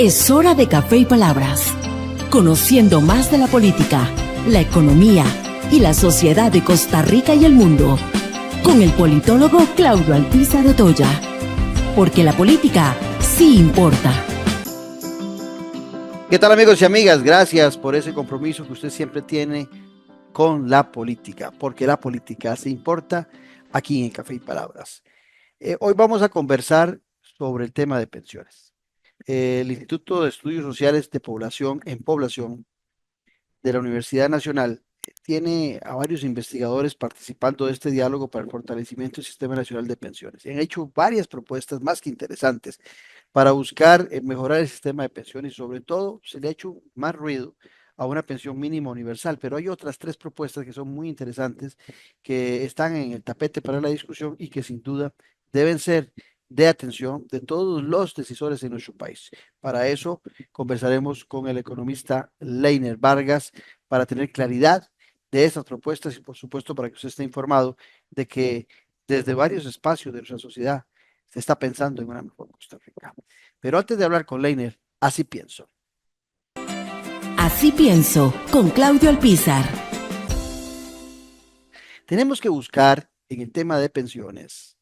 Es hora de Café y Palabras, conociendo más de la política, la economía y la sociedad de Costa Rica y el mundo, con el politólogo Claudio Alpizar Otoya, porque la política sí importa. ¿Qué tal, amigos y amigas? Gracias por ese compromiso que usted siempre tiene con la política, porque la política sí importa aquí en Café y Palabras. Hoy vamos a conversar sobre el tema de pensiones. El Instituto de Estudios Sociales de Población en Población de la Universidad Nacional tiene a varios investigadores participando de este diálogo para el fortalecimiento del Sistema Nacional de Pensiones. Han hecho varias propuestas más que interesantes para buscar mejorar el sistema de pensiones y sobre todo se le ha hecho más ruido a una pensión mínima universal, pero hay otras tres propuestas que son muy interesantes, que están en el tapete para la discusión y que sin duda deben ser de atención de todos los decisores en nuestro país. Para eso conversaremos con el economista Leiner Vargas para tener claridad de estas propuestas y por supuesto para que usted esté informado de que desde varios espacios de nuestra sociedad se está pensando en una mejor Costa Rica. Pero antes de hablar con Leiner, así pienso. Así pienso, con Claudio Alpizar. Tenemos que buscar en el tema de pensiones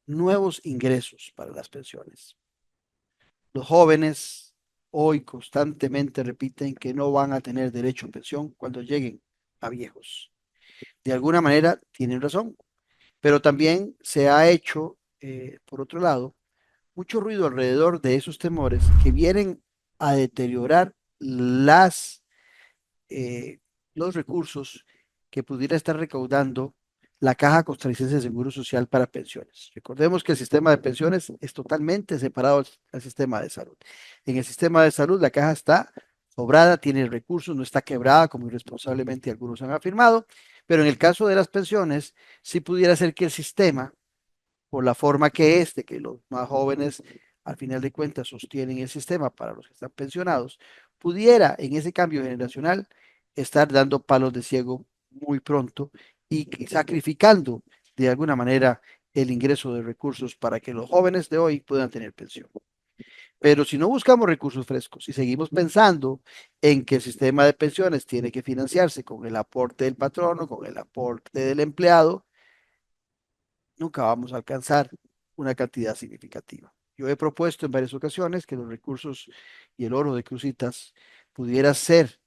nuevos ingresos para las pensiones. Los jóvenes hoy constantemente repiten que no van a tener derecho a pensión cuando lleguen a viejos. De alguna manera tienen razón, pero también se ha hecho, por otro lado, mucho ruido alrededor de esos temores que vienen a deteriorar los recursos que pudiera estar recaudando la Caja Costarricense de Seguro Social para pensiones. Recordemos que el sistema de pensiones es totalmente separado del sistema de salud. En el sistema de salud la caja está sobrada, tiene recursos, no está quebrada como irresponsablemente algunos han afirmado, pero en el caso de las pensiones sí pudiera ser que el sistema, por la forma que es, de que los más jóvenes al final de cuentas sostienen el sistema para los que están pensionados, pudiera en ese cambio generacional estar dando palos de ciego muy pronto y sacrificando de alguna manera el ingreso de recursos para que los jóvenes de hoy puedan tener pensión. Pero si no buscamos recursos frescos y seguimos pensando en que el sistema de pensiones tiene que financiarse con el aporte del patrono, con el aporte del empleado, nunca vamos a alcanzar una cantidad significativa. Yo he propuesto en varias ocasiones que los recursos y el oro de Cruzitas pudiera ser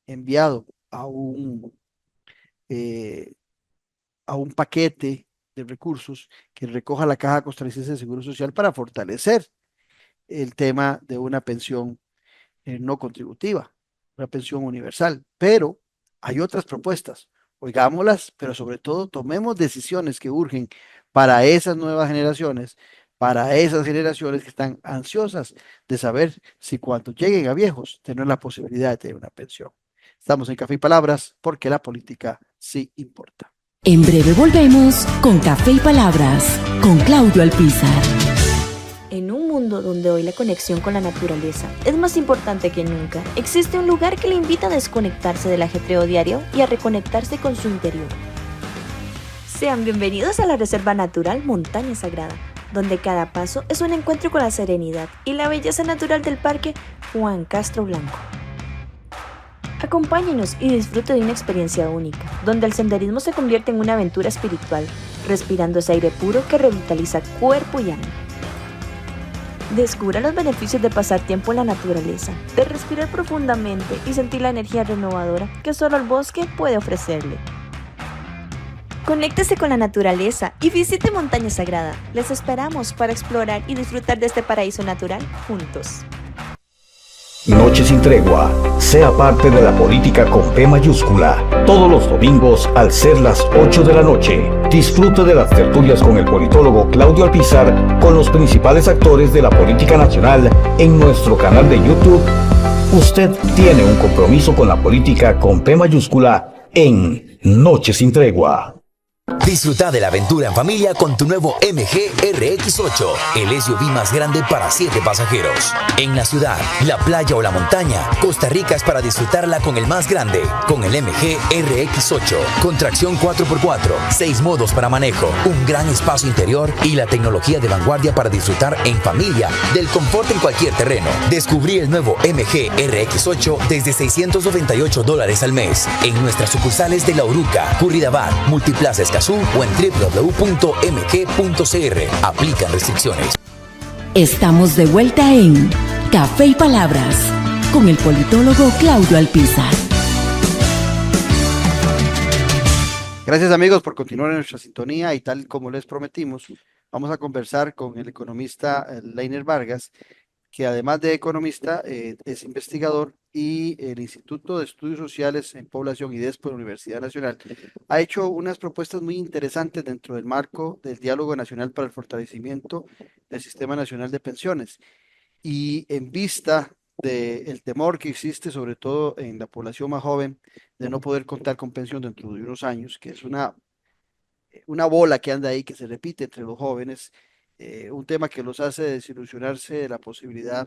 enviado a un paquete de recursos que recoja la Caja Costarricense de Seguro Social para fortalecer el tema de una pensión no contributiva, una pensión universal. Pero hay otras propuestas, oigámoslas, pero sobre todo tomemos decisiones que urgen para esas nuevas generaciones, para esas generaciones que están ansiosas de saber si cuando lleguen a viejos tendrán la posibilidad de tener una pensión. Estamos en Café y Palabras porque la política sí importa. En breve volvemos con Café y Palabras, con Claudio Alpizar. En un mundo donde hoy la conexión con la naturaleza es más importante que nunca, existe un lugar que le invita a desconectarse del ajetreo diario y a reconectarse con su interior. Sean bienvenidos a la Reserva Natural Montaña Sagrada, donde cada paso es un encuentro con la serenidad y la belleza natural del Parque Juan Castro Blanco. Acompáñenos y disfrute de una experiencia única, donde el senderismo se convierte en una aventura espiritual, respirando ese aire puro que revitaliza cuerpo y alma. Descubra los beneficios de pasar tiempo en la naturaleza, de respirar profundamente y sentir la energía renovadora que solo el bosque puede ofrecerle. Conéctese con la naturaleza y visite Montaña Sagrada. Les esperamos para explorar y disfrutar de este paraíso natural juntos. Noche sin tregua. Sea parte de la política con P mayúscula. Todos los domingos al ser las 8 de la noche. Disfrute de las tertulias con el politólogo Claudio Alpizar con los principales actores de la política nacional en nuestro canal de YouTube. Usted tiene un compromiso con la política con P mayúscula en Noche sin tregua. Disfruta de la aventura en familia con tu nuevo MG RX8, el SUV más grande para 7 pasajeros. En la ciudad, la playa o la montaña, Costa Rica es para disfrutarla con el más grande, con el MG RX8, con tracción 4x4, 6 modos para manejo, un gran espacio interior y la tecnología de vanguardia para disfrutar en familia del confort en cualquier terreno. Descubrí el nuevo MG RX8 desde $698 al mes en nuestras sucursales de La Uruca, Curridabat, Multiplaza Escazú o en www.mg.cr. Aplican restricciones. Estamos de vuelta en Café y Palabras con el politólogo Claudio Alpizar. Gracias amigos por continuar en nuestra sintonía y tal como les prometimos, vamos a conversar con el economista Leiner Vargas, que además de economista es investigador y el Instituto de Estudios Sociales en Población IDESPO de la Universidad Nacional ha hecho unas propuestas muy interesantes dentro del marco del Diálogo Nacional para el Fortalecimiento del Sistema Nacional de Pensiones y en vista del temor que existe sobre todo en la población más joven de no poder contar con pensión dentro de unos años, que es una bola que anda ahí que se repite entre los jóvenes, un tema que los hace desilusionarse de la posibilidad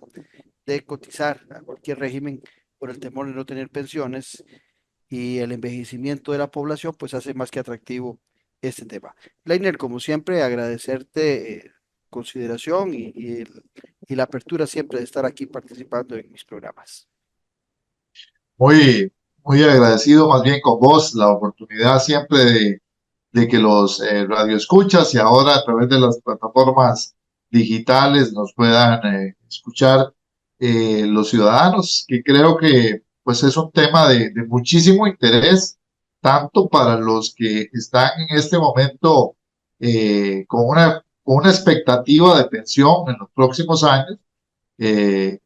de cotizar a cualquier régimen por el temor de no tener pensiones y el envejecimiento de la población, pues hace más que atractivo este tema. Leiner, como siempre, agradecerte consideración y la apertura siempre de estar aquí participando en mis programas. Muy, muy agradecido más bien con vos, la oportunidad siempre de que los radioescuchas y ahora a través de las plataformas digitales nos puedan escuchar los ciudadanos, que creo que pues es un tema de muchísimo interés, tanto para los que están en este momento con una expectativa de pensión en los próximos años,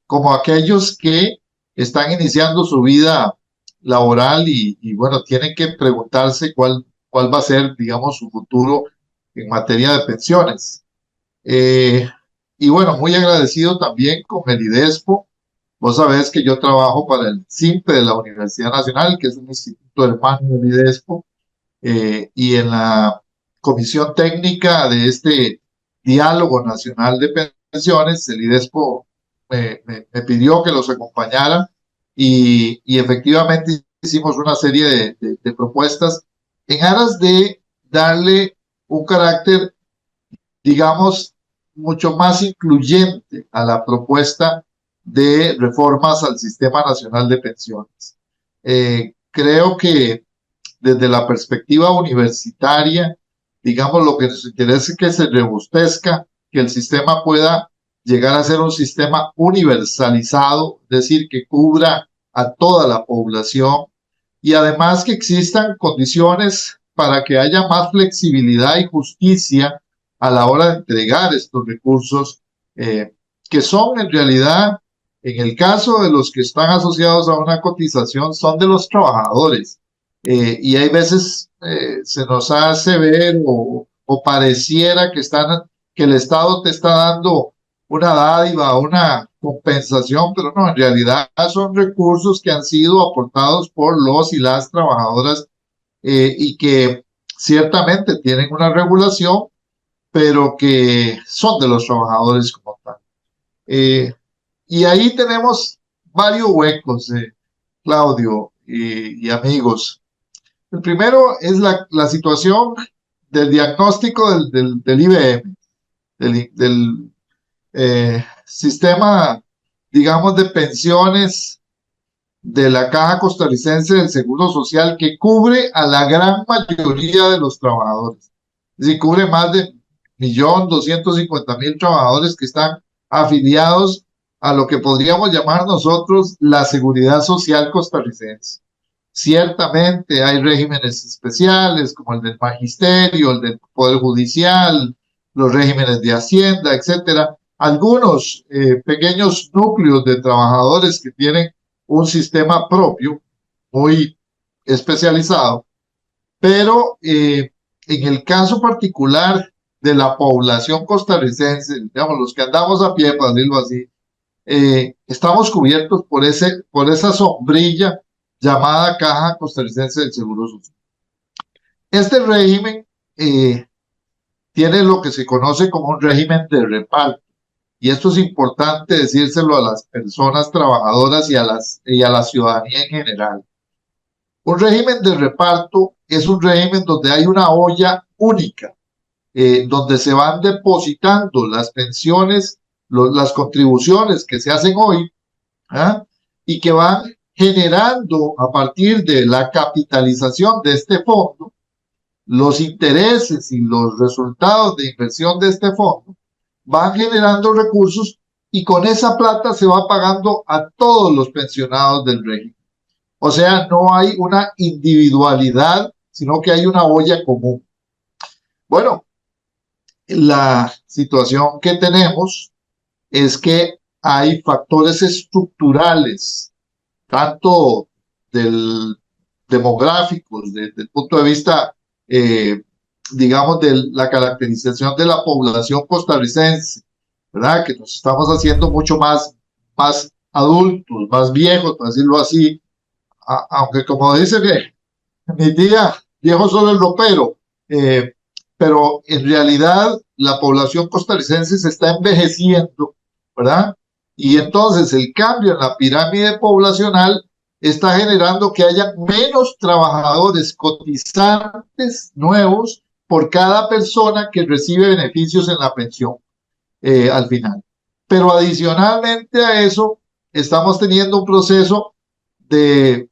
como aquellos que están iniciando su vida laboral y bueno, tienen que preguntarse cuál va a ser, digamos, su futuro en materia de pensiones. Y bueno, muy agradecido también con el IDESPO. Vos sabés que yo trabajo para el CIMPE de la Universidad Nacional, que es un instituto hermano del IDESPO, y en la comisión técnica de este Diálogo Nacional de Pensiones, el IDESPO me pidió que los acompañara y efectivamente hicimos una serie de propuestas en aras de darle un carácter, digamos, mucho más incluyente a la propuesta de reformas al Sistema Nacional de Pensiones. Creo que desde la perspectiva universitaria, digamos, lo que nos interesa es que se robustezca, que el sistema pueda llegar a ser un sistema universalizado, es decir, que cubra a toda la población, y además que existan condiciones para que haya más flexibilidad y justicia a la hora de entregar estos recursos, que son en realidad, en el caso de los que están asociados a una cotización, son de los trabajadores. Y hay veces se nos hace ver o pareciera que el Estado te está dando una dádiva, una compensación, pero no, en realidad son recursos que han sido aportados por los y las trabajadoras y que ciertamente tienen una regulación, pero que son de los trabajadores como tal. Y ahí tenemos varios huecos, Claudio y amigos. El primero es la situación del diagnóstico del IBM, del sistema, digamos, de pensiones de la Caja Costarricense del Seguro Social, que cubre a la gran mayoría de los trabajadores. Es decir, cubre más de 1.250.000 trabajadores que están afiliados a lo que podríamos llamar nosotros la Seguridad Social costarricense. Ciertamente hay regímenes especiales como el del Magisterio, el del Poder Judicial, los regímenes de Hacienda, etcétera. Algunos pequeños núcleos de trabajadores que tienen un sistema propio muy especializado, pero en el caso particular de la población costarricense, digamos, los que andamos a pie, para decirlo así, estamos cubiertos por esa sombrilla llamada Caja Costarricense del Seguro Social. Este régimen eh, tiene lo que se conoce como un régimen de reparto. Y esto es importante decírselo a las personas trabajadoras y a la ciudadanía en general. Un régimen de reparto es un régimen donde hay una olla única, donde se van depositando las pensiones, las contribuciones que se hacen hoy, ¿ah? Y que van generando a partir de la capitalización de este fondo, los intereses y los resultados de inversión de este fondo van generando recursos y con esa plata se va pagando a todos los pensionados del régimen. O sea, no hay una individualidad, sino que hay una olla común. Bueno, la situación que tenemos es que hay factores estructurales, tanto del demográficos, desde el punto de vista, digamos, de la caracterización de la población costarricense, ¿verdad? Que nos estamos haciendo mucho más adultos, más viejos, por decirlo así, aunque como dice que mi tía, viejo solo el ropero, pero en realidad la población costarricense se está envejeciendo, ¿verdad? Y entonces el cambio en la pirámide poblacional está generando que haya menos trabajadores cotizantes nuevos por cada persona que recibe beneficios en la pensión al final. Pero adicionalmente a eso, estamos teniendo un proceso de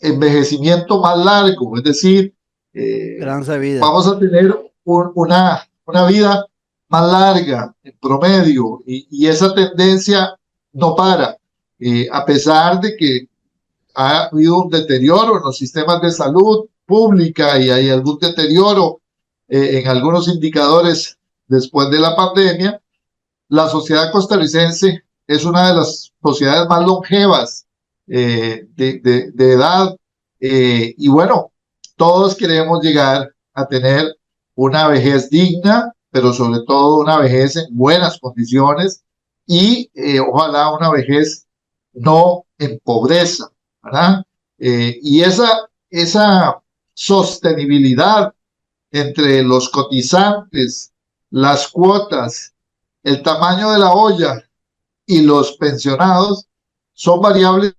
envejecimiento más largo, es decir, vida. vamos a tener una vida más larga en promedio y esa tendencia no para, a pesar de que ha habido un deterioro en los sistemas de salud pública y hay algún deterioro en algunos indicadores después de la pandemia. La sociedad costarricense es una de las sociedades más longevas de edad y bueno, todos queremos llegar a tener una vejez digna, pero sobre todo una vejez en buenas condiciones y ojalá una vejez no en pobreza, ¿verdad? Y esa sostenibilidad entre los cotizantes, las cuotas, el tamaño de la olla y los pensionados son variables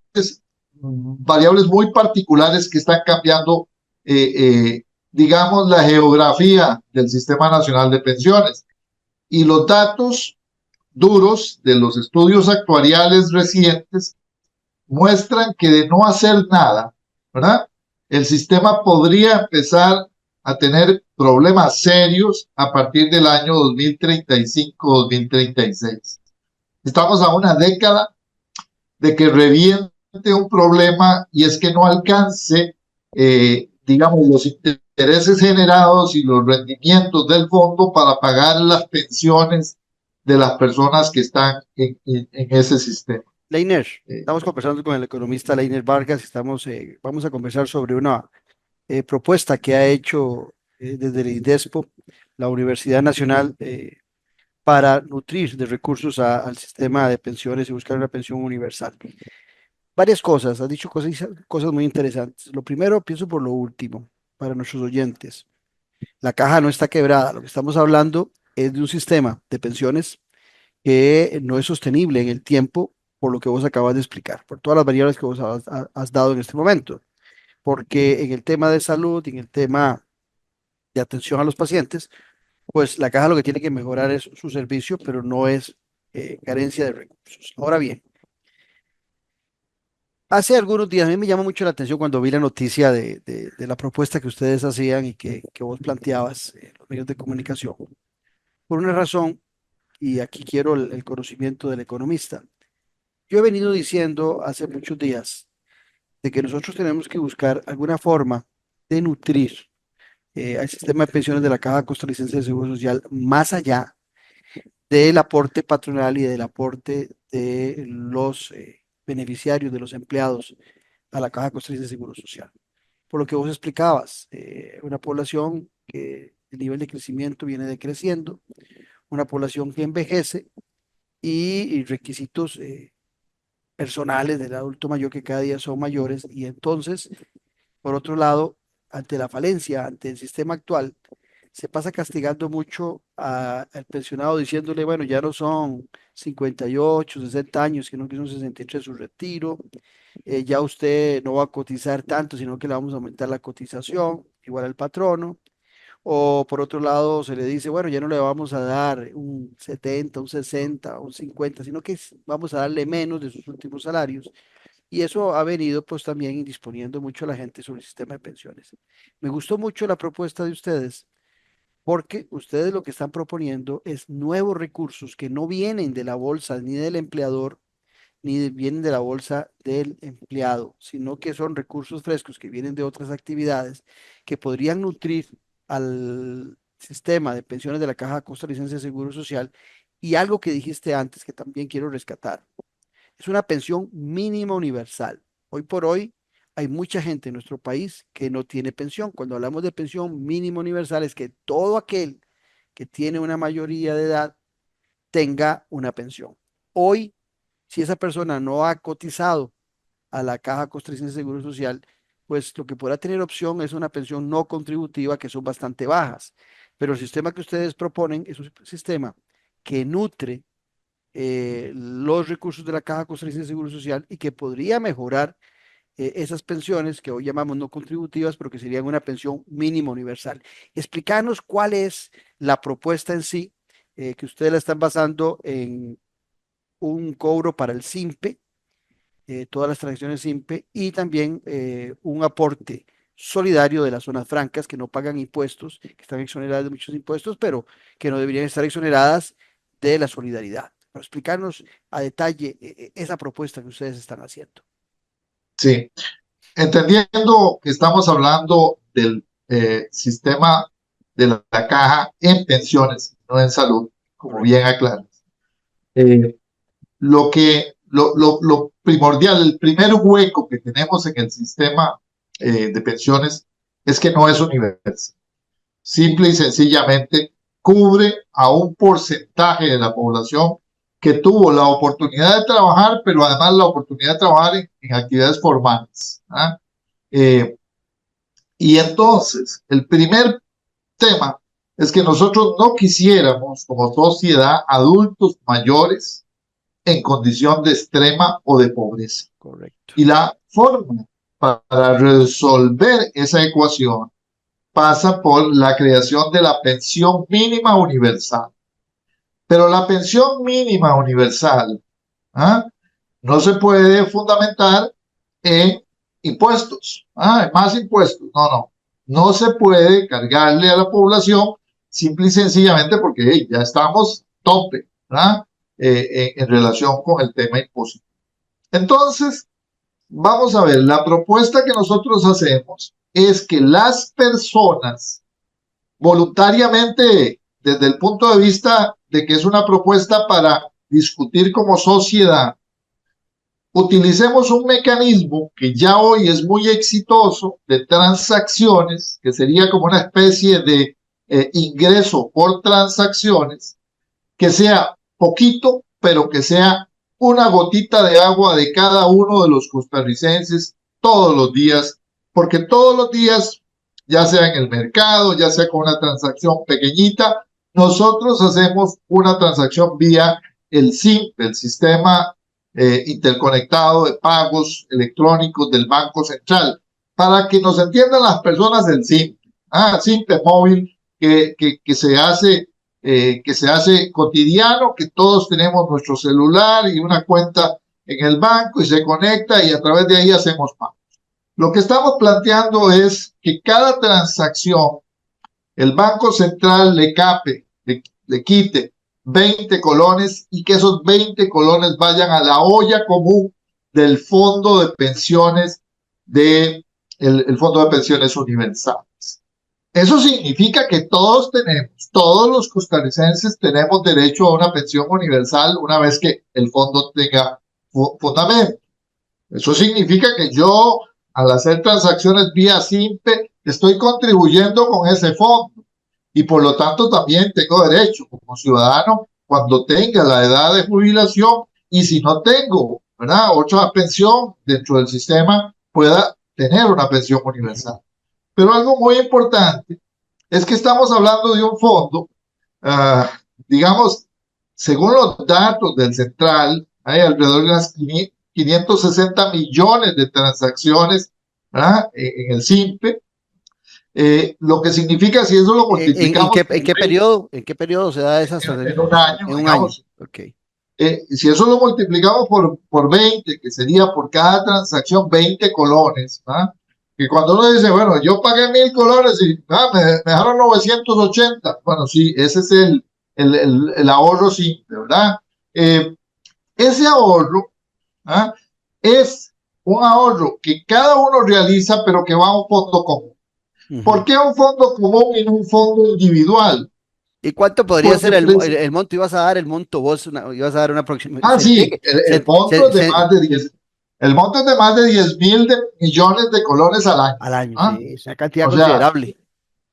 muy particulares que están cambiando, digamos, la geografía del Sistema Nacional de Pensiones. Y los datos duros de los estudios actuariales recientes muestran que de no hacer nada, ¿verdad? El sistema podría empezar a tener problemas serios a partir del año 2035-2036. Estamos a una década de que reviente un problema y es que no alcance, digamos, los intereses generados y los rendimientos del fondo para pagar las pensiones de las personas que están en ese sistema. Leiner, estamos conversando con el economista Leiner Vargas y vamos a conversar sobre una propuesta que ha hecho desde el IDESPO, la Universidad Nacional, para nutrir de recursos al sistema de pensiones y buscar una pensión universal. Varias cosas, has dicho cosas muy interesantes. Lo primero, pienso por lo último, para nuestros oyentes. La caja no está quebrada, lo que estamos hablando es de un sistema de pensiones que no es sostenible en el tiempo, por lo que vos acabas de explicar, por todas las variables que vos has dado en este momento, porque en el tema de salud y en el tema de atención a los pacientes, pues la caja lo que tiene que mejorar es su servicio, pero no es carencia de recursos. Ahora bien, hace algunos días a mí me llamó mucho la atención cuando vi la noticia de la propuesta que ustedes hacían y que vos planteabas en los medios de comunicación, por una razón, y aquí quiero el conocimiento del economista. Yo he venido diciendo hace muchos días de que nosotros tenemos que buscar alguna forma de nutrir al sistema de pensiones de la Caja Costarricense de Seguro Social más allá del aporte patronal y del aporte de los beneficiarios, de los empleados a la Caja Costarricense de Seguro Social. Por lo que vos explicabas, una población que el nivel de crecimiento viene decreciendo, una población que envejece y requisitos personales del adulto mayor que cada día son mayores y entonces, por otro lado, ante la falencia, ante el sistema actual, se pasa castigando mucho al pensionado diciéndole, bueno, ya no son 58, 60 años, sino que son 63 su retiro, ya usted no va a cotizar tanto, sino que le vamos a aumentar la cotización, igual al patrono. O por otro lado se le dice, bueno, ya no le vamos a dar un 70, un 60, un 50, sino que vamos a darle menos de sus últimos salarios. Y eso ha venido pues también indisponiendo mucho a la gente sobre el sistema de pensiones. Me gustó mucho la propuesta de ustedes, porque ustedes lo que están proponiendo es nuevos recursos que no vienen de la bolsa ni del empleador, vienen de la bolsa del empleado, sino que son recursos frescos que vienen de otras actividades que podrían nutrir al sistema de pensiones de la Caja Costarricense de Seguro Social. Y algo que dijiste antes que también quiero rescatar, es una pensión mínima universal. Hoy por hoy hay mucha gente en nuestro país que no tiene pensión. Cuando hablamos de pensión mínima universal es que todo aquel que tiene una mayoría de edad tenga una pensión. Hoy, si esa persona no ha cotizado a la Caja Costarricense de Seguro Social, pues lo que podrá tener opción es una pensión no contributiva, que son bastante bajas. Pero el sistema que ustedes proponen es un sistema que nutre los recursos de la Caja Costarricense de Seguro Social y que podría mejorar esas pensiones que hoy llamamos no contributivas, pero que serían una pensión mínima universal. Explícanos cuál es la propuesta en sí, que ustedes la están basando en un cobro para el SIMPE, todas las transacciones SIMPE, y también un aporte solidario de las zonas francas que no pagan impuestos, que están exoneradas de muchos impuestos, pero que no deberían estar exoneradas de la solidaridad. Para explicarnos a detalle esa propuesta que ustedes están haciendo. Sí, entendiendo que estamos hablando del sistema de la caja en pensiones, no en salud, como bien aclaras. Lo primordial, el primer hueco que tenemos en el sistema de pensiones es que no es universal. Simple y sencillamente cubre a un porcentaje de la población que tuvo la oportunidad de trabajar, pero además la oportunidad de trabajar en actividades formales. Y entonces, el primer tema es que nosotros no quisiéramos como sociedad adultos mayores en condición de extrema o de pobreza. Correcto. Y la forma para resolver esa ecuación pasa por la creación de la pensión mínima universal. Pero la pensión mínima universal no se puede fundamentar en impuestos, en más impuestos. No se puede cargarle a la población simple y sencillamente porque ya estamos tope en relación con el tema impositivo. Entonces, vamos a ver, la propuesta que nosotros hacemos es que las personas voluntariamente, desde el punto de vista de que es una propuesta para discutir como sociedad, utilicemos un mecanismo que ya hoy es muy exitoso de transacciones, que sería como una especie de ingreso por transacciones, que sea poquito, pero que sea una gotita de agua de cada uno de los costarricenses todos los días, porque todos los días, ya sea en el mercado, ya sea con una transacción pequeñita, nosotros hacemos una transacción vía el SIMP, el sistema interconectado de pagos electrónicos del Banco Central, para que nos entiendan las personas del SIMP, SIMP móvil que se hace cotidiano, que todos tenemos nuestro celular y una cuenta en el banco y se conecta y a través de ahí hacemos pagos. Lo que estamos planteando es que cada transacción el Banco Central le quite 20 colones y que esos 20 colones vayan a la olla común del fondo de pensiones el Fondo de Pensiones Universales. Eso significa que todos los costarricenses tenemos derecho a una pensión universal una vez que el fondo tenga fundamento. Eso significa que yo, al hacer transacciones vía SIMPE, estoy contribuyendo con ese fondo y por lo tanto también tengo derecho como ciudadano cuando tenga la edad de jubilación y si no tengo, otra pensión dentro del sistema, pueda tener una pensión universal. Pero algo muy importante es que estamos hablando de un fondo, digamos, según los datos del Central, hay alrededor de unas 560 millones de transacciones, ¿verdad? En el SIMPE, lo que significa si eso lo multiplicamos ¿En qué periodo se da esas transacciones? en un año, En un digamos, año. Okay. Si eso lo multiplicamos por 20, que sería por cada transacción 20 colones, ¿ah? Que cuando uno dice, bueno, yo pagué 1.000 colones y me dejaron 980, bueno, sí, ese es el ahorro simple, ¿verdad? Ese ahorro, ¿ah? Es un ahorro que cada uno realiza, pero que va a un fondo común. ¿Por qué un fondo común y no un fondo individual? ¿Y cuánto podría Porque ser el monto? Ibas a dar el monto vos, ibas a dar una aproximación. Sí, el monto es de más de 10. El monto es de más de 10.000 millones de colones al año. Al año, ¿Ah? sí, es una cantidad considerable.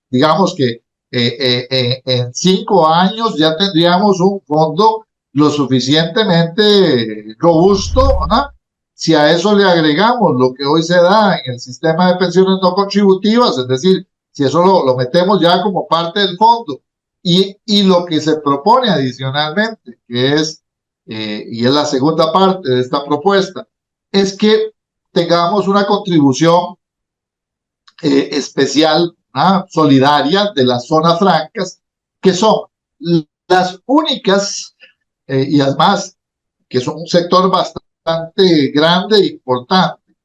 Digamos que en 5 años ya tendríamos un fondo lo suficientemente robusto, ¿no? Si a eso le agregamos lo que hoy se da en el sistema de pensiones no contributivas, es decir, si eso lo metemos ya como parte del fondo, y lo que se propone adicionalmente, que es, y es la segunda parte de esta propuesta, es que tengamos una contribución especial, solidaria de las zonas francas, que son las únicas, y además que son un sector bastante grande e importante,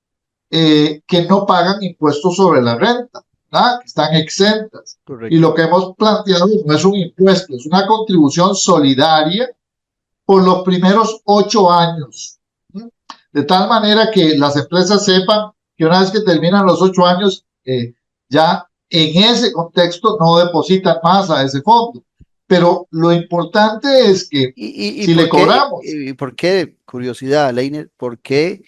que no pagan impuestos sobre la renta, que están exentas. Correcto. Y lo que hemos planteado no es un impuesto, es una contribución solidaria por los primeros 8 años. De tal manera que las empresas sepan que una vez que terminan los 8 años, ya en ese contexto no depositan más a ese fondo. Pero lo importante es que si le cobramos... ¿Y por qué, curiosidad, Leiner, por qué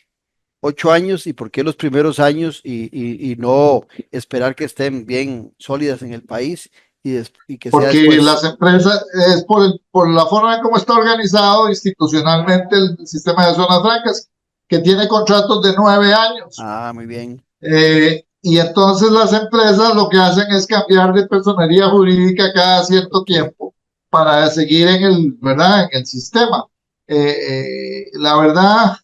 8 años y por qué los primeros años y no esperar que estén bien sólidas en el país y que porque sea después? Las empresas, es por la forma en cómo está organizado institucionalmente el sistema de zonas francas, que tiene contratos de 9 años. Muy bien. Y entonces las empresas lo que hacen es cambiar de personería jurídica cada cierto tiempo para seguir ¿verdad? En el sistema. La verdad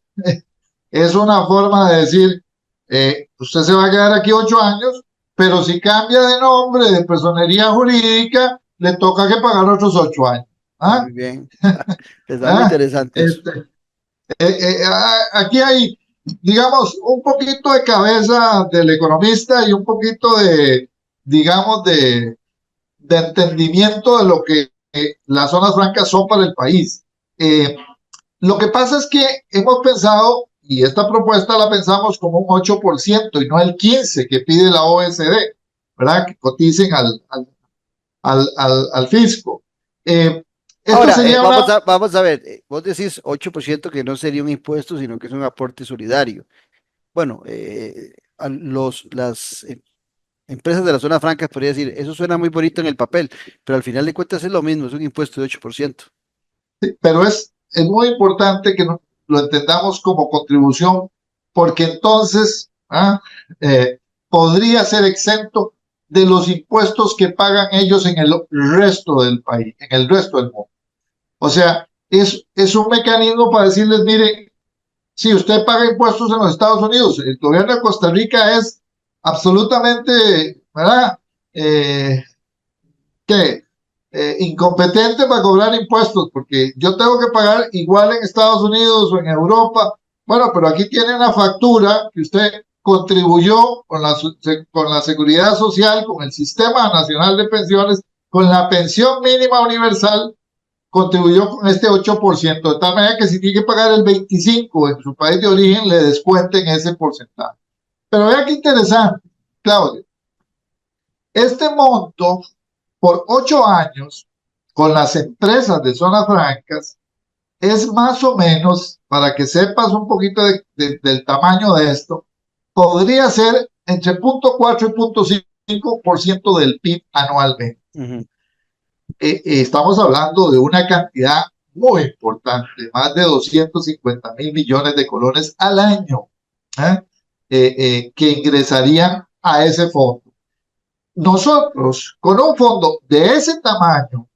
es una forma de decir, usted se va a quedar aquí 8 años, pero si cambia de nombre, de personería jurídica, le toca que pagar otros 8 años. Muy bien. Está muy interesante eso. Aquí hay, digamos, un poquito de cabeza del economista y un poquito digamos, de entendimiento de lo que las zonas francas son para el país. Lo que pasa es que hemos pensado, y esta propuesta la pensamos como un 8% y no el 15% que pide la OECD, ¿verdad? Que coticen al fisco. Ahora, vamos a ver, vos decís 8% que no sería un impuesto, sino que es un aporte solidario. Bueno, las empresas de las zonas francas podría decir, eso suena muy bonito en el papel, pero al final de cuentas es lo mismo, es un impuesto de 8%. Sí, pero es muy importante que lo entendamos como contribución, porque entonces podría ser exento de los impuestos que pagan ellos en el resto del país, en el resto del mundo. O sea, es un mecanismo para decirles, mire, si usted paga impuestos en los Estados Unidos, el gobierno de Costa Rica es absolutamente, ¿verdad? Incompetente para cobrar impuestos, porque yo tengo que pagar igual en Estados Unidos o en Europa. Bueno, pero aquí tiene una factura que usted contribuyó con la seguridad social, con el sistema nacional de pensiones, con la pensión mínima universal, contribuyó con este 8%, de tal manera que si tiene que pagar el 25% en su país de origen, le descuenten ese porcentaje. Pero vea qué interesante, Claudio. Este monto, por 8 años, con las empresas de zonas francas, es más o menos, para que sepas un poquito del tamaño de esto, podría ser entre 0.4 y 0.5% del PIB anualmente. Estamos hablando de una cantidad muy importante, más de 250.000 millones de colones al año, que ingresarían a ese fondo. nosotros, con un fondo de ese tamaño,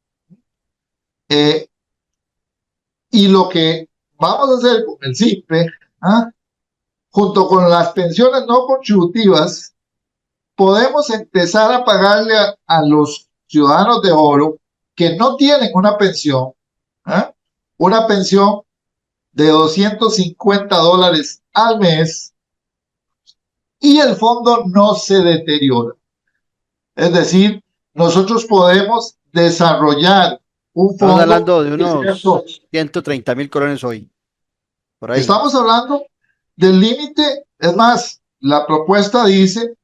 y lo que vamos a hacer con el SIPE, ¿ah? Junto con las pensiones no contributivas, podemos empezar a pagarle a los ciudadanos de oro que no tienen una pensión de $250 al mes, y el fondo no se deteriora. Es decir, nosotros podemos desarrollar un Estamos fondo hablando de que sea unos sólido. 130.000 colones hoy, por ahí. Estamos hablando del límite, es más, la propuesta dice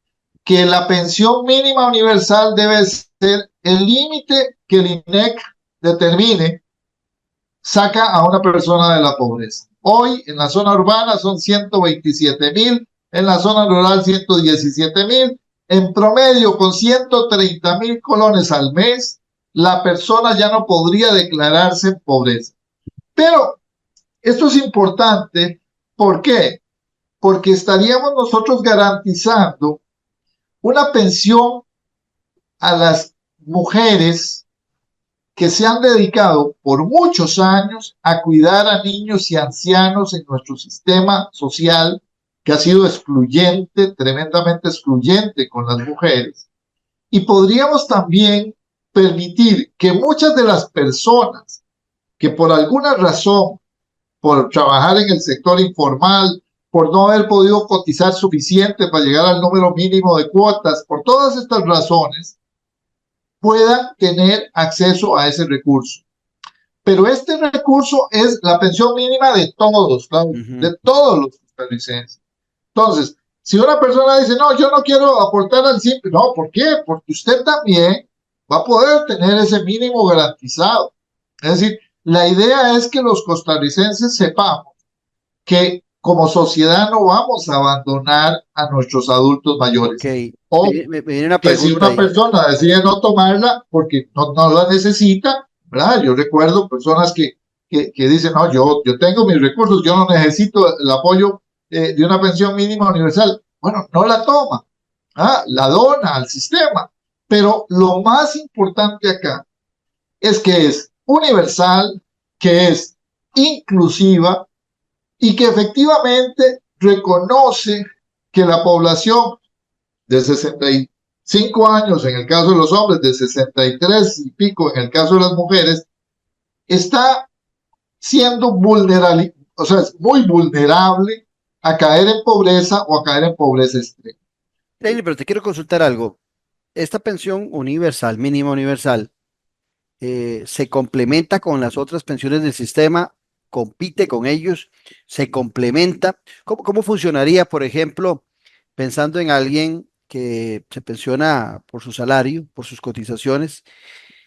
que la pensión mínima universal debe ser el límite que el INEC determine, saca a una persona de la pobreza. Hoy en la zona urbana son 127.000, en la zona rural 117.000, en promedio con 130.000 colones al mes, la persona ya no podría declararse en pobreza. Pero esto es importante, ¿por qué? Porque estaríamos nosotros garantizando una pensión a las mujeres que se han dedicado por muchos años a cuidar a niños y ancianos en nuestro sistema social, que ha sido excluyente, tremendamente excluyente con las mujeres. Y podríamos también permitir que muchas de las personas que por alguna razón, por trabajar en el sector informal, por no haber podido cotizar suficiente para llegar al número mínimo de cuotas, por todas estas razones, puedan tener acceso a ese recurso. Pero este recurso es la pensión mínima de todos, Claudio, de todos los costarricenses. Entonces, si una persona dice, no, yo no quiero aportar al SIPE, no, ¿por qué? Porque usted también va a poder tener ese mínimo garantizado. Es decir, la idea es que los costarricenses sepamos que como sociedad no vamos a abandonar a nuestros adultos mayores. Ok, O me viene una que si pregunta una ahí. persona decide no tomarla porque no la necesita, ¿verdad? Yo recuerdo personas que dicen, no, yo tengo mis recursos, yo no necesito el apoyo de una pensión mínima universal. Bueno, no la toma, la dona al sistema. Pero lo más importante acá es que es universal, que es inclusiva y que efectivamente reconoce que la población de 65 años, en el caso de los hombres, de 63 y pico, en el caso de las mujeres, está siendo vulnerable, o sea, es muy vulnerable a caer en pobreza o a caer en pobreza extrema. Leili, pero te quiero consultar algo. Esta pensión universal, mínima universal, se complementa con las otras pensiones del sistema, compite con ellos, se complementa. ¿Cómo funcionaría, por ejemplo, pensando en alguien que se pensiona por su salario, por sus cotizaciones?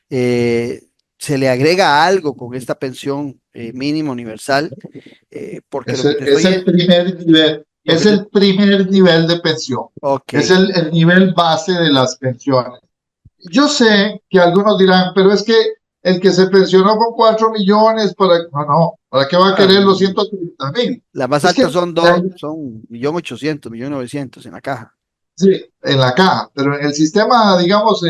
¿Se le agrega algo con esta pensión mínima universal? Porque lo que te Es el primer nivel, es el primer nivel de pensión. Ok. Es el nivel base de las pensiones. Yo sé que algunos dirán, pero es que el que se pensionó con 4 millones, ¿para qué va a querer los 130.000? Las más Es altas que son 1.800.000, 1.900.000 en la caja. sí, en la caja, pero en el sistema, digamos,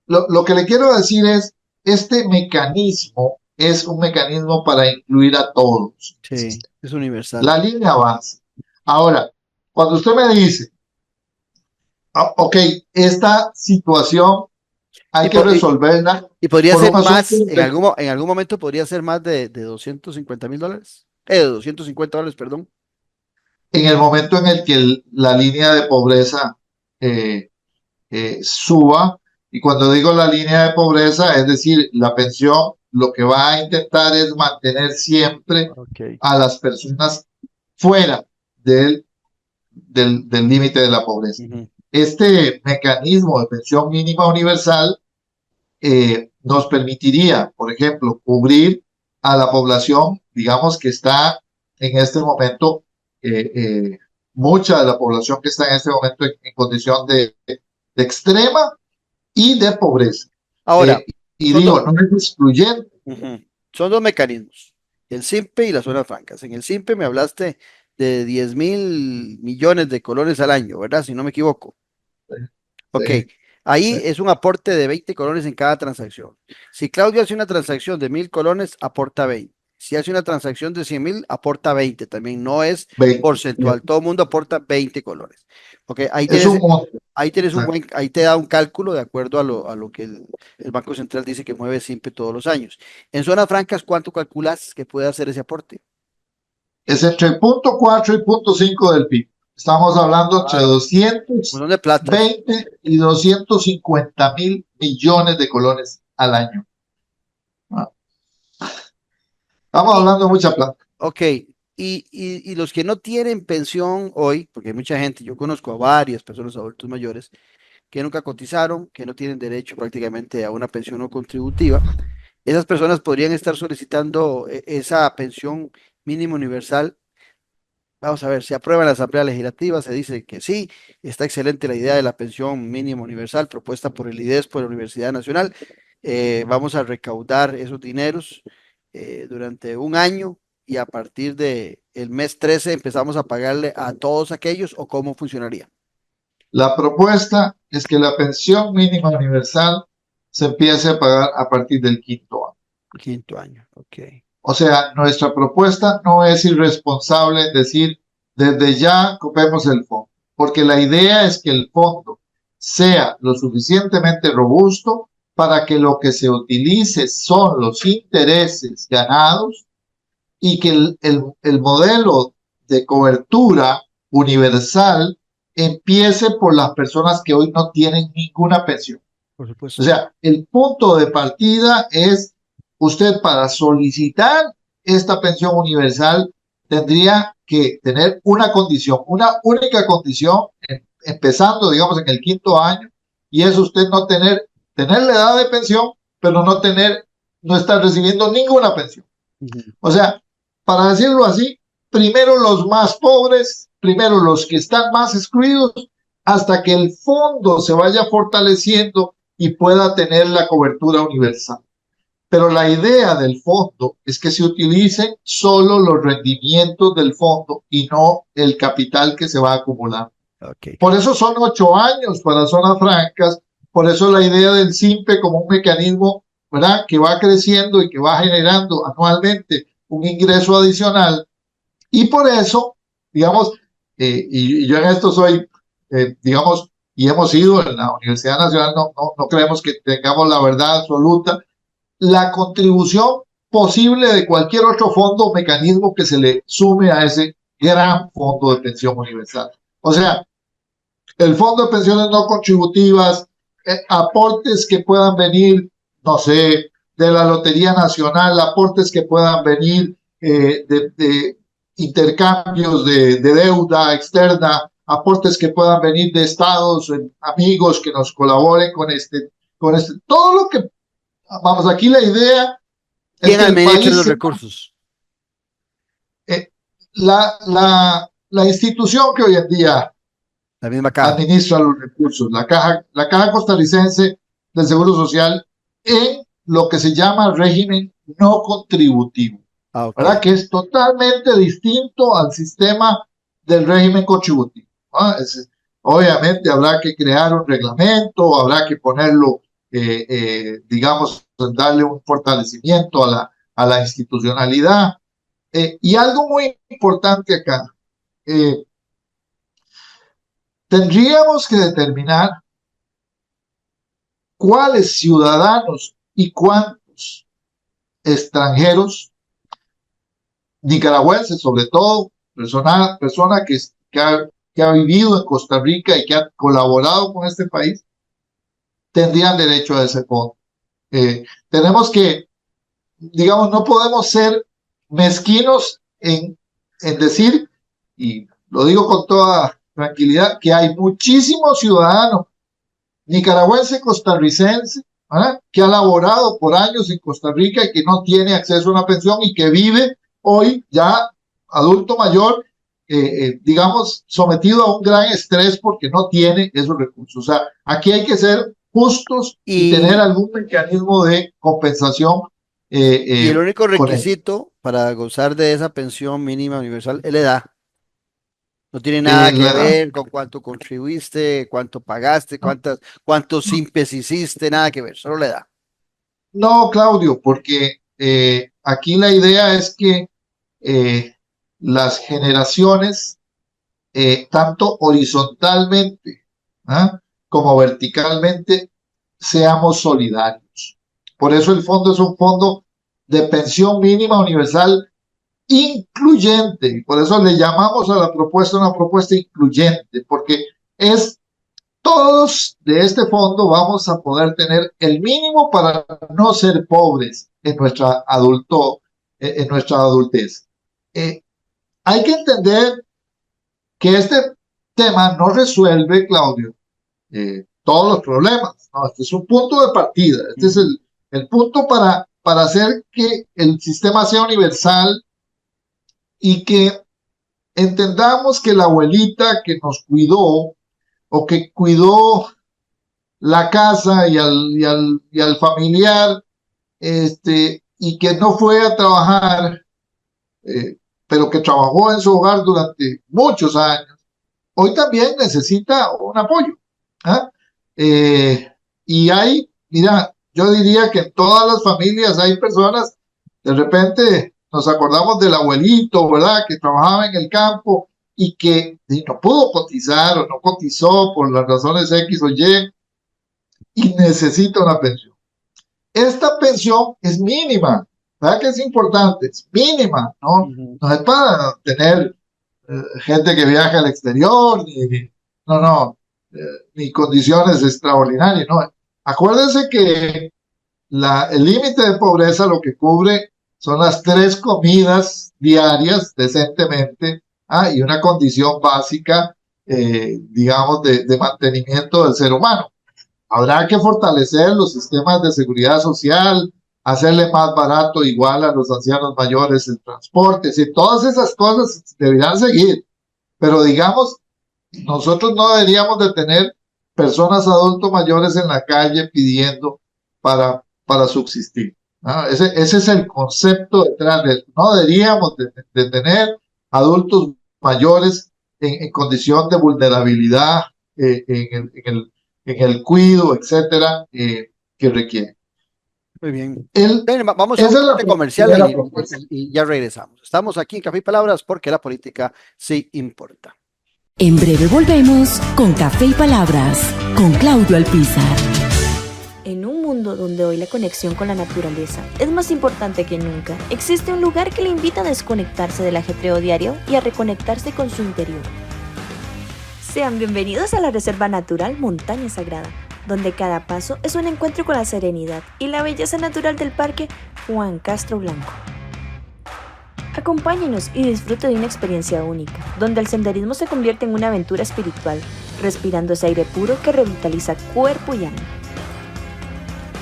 lo que le quiero decir es, este mecanismo es un mecanismo para incluir a todos. Sí, es universal. La línea base. Ahora, cuando usted me dice, ok, esta situación hay que resolverla. Y podría por ser un más, asunto en algún momento podría ser más de $250.000. De $250, perdón. en el momento en el que la línea de pobreza suba, y cuando digo la línea de pobreza, es decir, la pensión, lo que va a intentar es mantener siempre Okay. a las personas fuera del límite de la pobreza. Este mecanismo de pensión mínima universal nos permitiría, por ejemplo, cubrir a la población, digamos que está en este momento, mucha de la población que está en este momento en condición de extrema y de pobreza. Ahora, y digo, no es excluyente. Son dos mecanismos, el SIMPE y las zonas francas. En el SIMPE me hablaste de 10.000 millones de colones al año, ¿verdad? Si no me equivoco. Ok, Ahí es un aporte de 20 colones en cada transacción. Si Claudio hace una transacción de 1.000 colones, aporta 20. Si hace una transacción de 100.000, aporta 20 también. No es 20. porcentual. Todo el mundo aporta 20 colones. Ok, Es un monto. ahí tienes un Exacto. ahí te da un cálculo de acuerdo a lo que el Banco Central dice que mueve siempre todos los años. En zonas francas, ¿cuánto calculas que puede hacer ese aporte? Es entre el 0.4 y 0.5 del PIB. Estamos hablando entre Un 220 montón de plata. y 250.000 millones de colones al año. Estamos hablando de mucha plata. Ok, y los que no tienen pensión hoy, porque hay mucha gente, yo conozco a varias personas adultos mayores que nunca cotizaron, que no tienen derecho prácticamente a una pensión no contributiva, esas personas podrían estar solicitando esa pensión mínima universal. Vamos a ver, se aprueba en la Asamblea Legislativa, se dice que sí, está excelente la idea de la pensión mínima universal propuesta por el IDES, por la Universidad Nacional. Vamos a recaudar esos dineros durante un año y a partir de el mes 13 empezamos a pagarle a todos aquellos o cómo funcionaría. La propuesta es que la pensión mínima universal se empiece a pagar a partir del 5º año. Quinto año, ok. O sea, nuestra propuesta no es irresponsable en decir desde ya copemos el fondo, porque la idea es que el fondo sea lo suficientemente robusto para que lo que se utilice son los intereses ganados y que el modelo de cobertura universal empiece por las personas que hoy no tienen ninguna pensión. Por supuesto. O sea, el punto de partida es usted para solicitar esta pensión universal tendría que tener una condición, una única condición, empezando, digamos, en el 5º año, y es usted no tener la edad de pensión, pero no estar recibiendo ninguna pensión. O sea, para decirlo así, primero los más pobres, primero los que están más excluidos, hasta que el fondo se vaya fortaleciendo y pueda tener la cobertura universal. Pero la idea del fondo es que se utilicen solo los rendimientos del fondo y no el capital que se va a acumular. Okay. Por eso son 8 años para zonas francas, por eso la idea del SIMPE como un mecanismo, ¿verdad?, que va creciendo y que va generando anualmente un ingreso adicional. Y por eso, digamos, y yo en esto soy, digamos, y hemos ido en la Universidad Nacional, no creemos que tengamos la verdad absoluta, la contribución posible de cualquier otro fondo o mecanismo que se le sume a ese gran fondo de pensión universal. O sea, el fondo de pensiones no contributivas, aportes que puedan venir, no sé, de la Lotería Nacional, aportes que puedan venir de intercambios de deuda externa, aportes que puedan venir de estados, amigos que nos colaboren con todo lo que, vamos, aquí la idea es que el país los recursos. La institución que hoy en día la misma caja administra los recursos, la caja costarricense del Seguro Social, en lo que se llama régimen no contributivo, ¿verdad? Que es totalmente distinto al sistema del régimen contributivo. Obviamente habrá que crear un reglamento, habrá que ponerlo, digamos, darle un fortalecimiento a la institucionalidad. Y algo muy importante acá, tendríamos que determinar cuáles ciudadanos y cuántos extranjeros, nicaragüenses sobre todo, persona que ha vivido en Costa Rica y que ha colaborado con este país, tendrían derecho a ese fondo. Tenemos que, digamos, no podemos ser mezquinos en decir, y lo digo con toda tranquilidad, que hay muchísimos ciudadanos nicaragüense, costarricense, ¿verdad?, que ha laborado por años en Costa Rica y que no tiene acceso a una pensión y que vive hoy ya adulto mayor, digamos, sometido a un gran estrés porque no tiene esos recursos. O sea, aquí hay que ser justos y tener algún mecanismo de compensación. Y el único requisito para gozar de esa pensión mínima universal es la edad. No tiene nada que la- ver con cuánto contribuiste, cuánto pagaste, cuántos simpes hiciste, nada que ver, solo la edad. No, Claudio, porque aquí la idea es que las generaciones, tanto horizontalmente, ¿ah?, como verticalmente, seamos solidarios. Por eso el fondo es un fondo de pensión mínima universal incluyente, y por eso le llamamos a la propuesta una propuesta incluyente, porque es todos de este fondo vamos a poder tener el mínimo para no ser pobres en en nuestra adultez. Hay que entender que este tema no resuelve, Claudio, todos los problemas, ¿no? Este es un punto de partida, este es el punto para hacer que el sistema sea universal y que entendamos que la abuelita que nos cuidó o que cuidó la casa y al familiar, y que no fue a trabajar, pero que trabajó en su hogar durante muchos años, hoy también necesita un apoyo. ¿Ah? Y mira, yo diría que en todas las familias hay personas, de repente nos acordamos del abuelito, ¿verdad?, que trabajaba en el campo y que no pudo cotizar o no cotizó por las razones X o y necesita una pensión. Esta pensión es mínima, ¿verdad que es importante? Es mínima, ¿no? No es para tener gente que viaja al exterior, ni condiciones extraordinarias, ¿no? Acuérdense que el límite de pobreza lo que cubre son las 3 comidas diarias decentemente, y una condición básica, digamos, de mantenimiento del ser humano. Habrá que fortalecer los sistemas de seguridad social, hacerle más barato igual a los ancianos mayores el transporte, todas esas cosas deberán seguir, pero digamos, nosotros no deberíamos de tener personas adultos mayores en la calle pidiendo para subsistir, ¿no? Ese es el concepto detrás de esto. No deberíamos de tener adultos mayores en condición de vulnerabilidad en el cuidado, etcétera, que requiere. Muy bien. Vamos a un corte comercial y ya regresamos. Estamos aquí en Café y Palabras porque la política sí importa. En breve volvemos con Café y Palabras, con Claudio Alpizar. En un mundo donde hoy la conexión con la naturaleza es más importante que nunca, existe un lugar que le invita a desconectarse del ajetreo diario y a reconectarse con su interior. Sean bienvenidos a la Reserva Natural Montaña Sagrada, donde cada paso es un encuentro con la serenidad y la belleza natural del Parque Juan Castro Blanco. Acompáñenos y disfrute de una experiencia única, donde el senderismo se convierte en una aventura espiritual, respirando ese aire puro que revitaliza cuerpo y alma.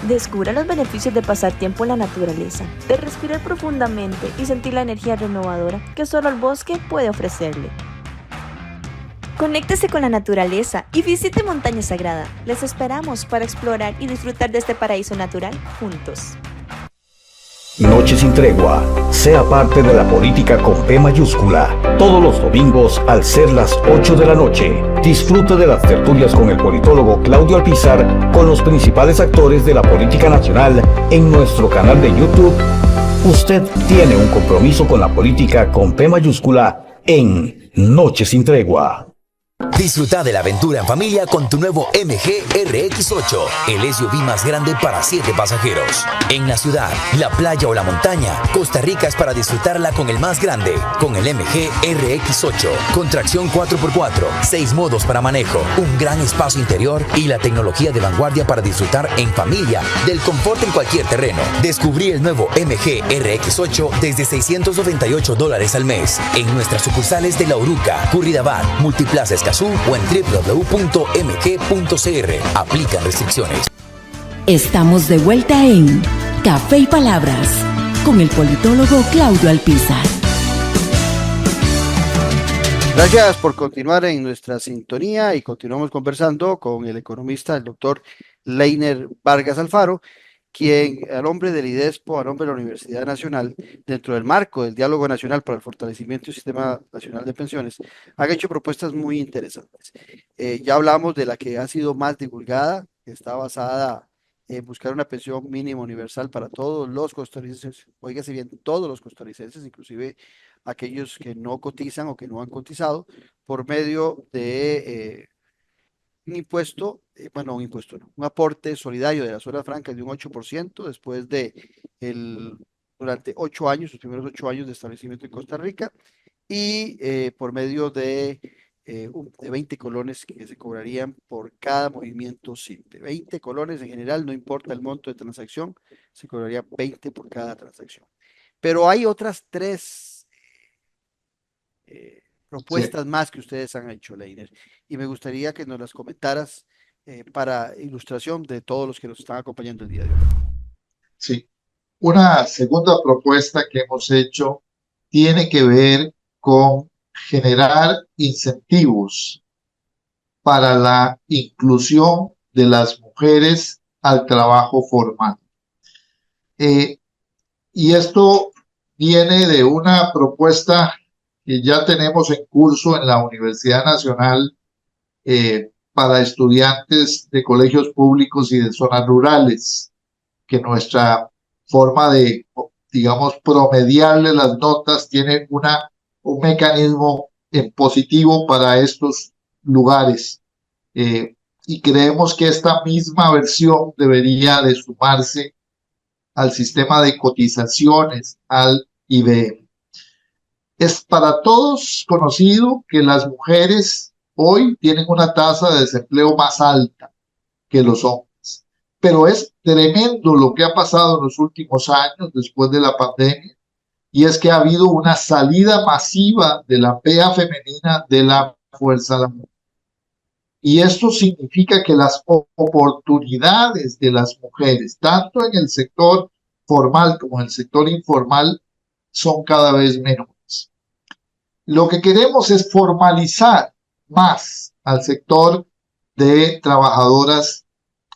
Descubra los beneficios de pasar tiempo en la naturaleza, de respirar profundamente y sentir la energía renovadora que solo el bosque puede ofrecerle. Conéctese con la naturaleza y visite Montaña Sagrada. Les esperamos para explorar y disfrutar de este paraíso natural juntos. Noche sin tregua. Sea parte de la política con P mayúscula. Todos los domingos al ser las 8 de la noche. Disfrute de las tertulias con el politólogo Claudio Alpizar con los principales actores de la política nacional en nuestro canal de YouTube. Usted tiene un compromiso con la política con P mayúscula en Noche sin tregua. Disfruta de la aventura en familia con tu nuevo MG RX8, el SUV más grande para 7 pasajeros. En la ciudad, la playa o la montaña, Costa Rica es para disfrutarla con el más grande, con el MG RX8, con tracción 4x4, 6 modos para manejo, un gran espacio interior y la tecnología de vanguardia para disfrutar en familia del confort en cualquier terreno. Descubrí el nuevo MG RX8 desde $698 al mes en nuestras sucursales de La Uruca, Curridabat, Multiplaza Escazú o en www.mg.cr. Aplican restricciones. Estamos de vuelta en Café y Palabras con el politólogo Claudio Alpizar. Gracias por continuar en nuestra sintonía y continuamos conversando con el economista, el doctor Leiner Vargas Alfaro. quien a nombre del IDESPO, a nombre de la Universidad Nacional, dentro del marco del Diálogo Nacional para el Fortalecimiento del Sistema Nacional de Pensiones, han hecho propuestas muy interesantes. Ya hablamos de la que ha sido más divulgada, que está basada en buscar una pensión mínima universal para todos los costarricenses, óigase bien, todos los costarricenses, inclusive aquellos que no cotizan o que no han cotizado, por medio de un impuesto, bueno, un impuesto, no, un aporte solidario de las horas francas de un 8% después de durante 8 años, los primeros 8 años de establecimiento en Costa Rica, y por medio de 20 colones que se cobrarían por cada movimiento simple. 20 colones en general, no importa el monto de transacción, se cobraría 20 por cada transacción. Pero hay otras 3 propuestas más que ustedes han hecho, Leiner, y me gustaría que nos las comentaras para ilustración de todos los que nos están acompañando el día de hoy. Sí. Una segunda propuesta que hemos hecho tiene que ver con generar incentivos para la inclusión de las mujeres al trabajo formal. Y esto viene de una propuesta que ya tenemos en curso en la Universidad Nacional para estudiantes de colegios públicos y de zonas rurales, que nuestra forma de, digamos, promediarle las notas tiene un mecanismo positivo para estos lugares. Y creemos que esta misma versión debería de sumarse al sistema de cotizaciones, al IBM. Es para todos conocido que las mujeres hoy tienen una tasa de desempleo más alta que los hombres, pero es tremendo lo que ha pasado en los últimos años después de la pandemia, y es que ha habido una salida masiva de la PEA femenina de la fuerza laboral. Y esto significa que las oportunidades de las mujeres, tanto en el sector formal como en el sector informal, son cada vez menores. Lo que queremos es formalizar más al sector de trabajadoras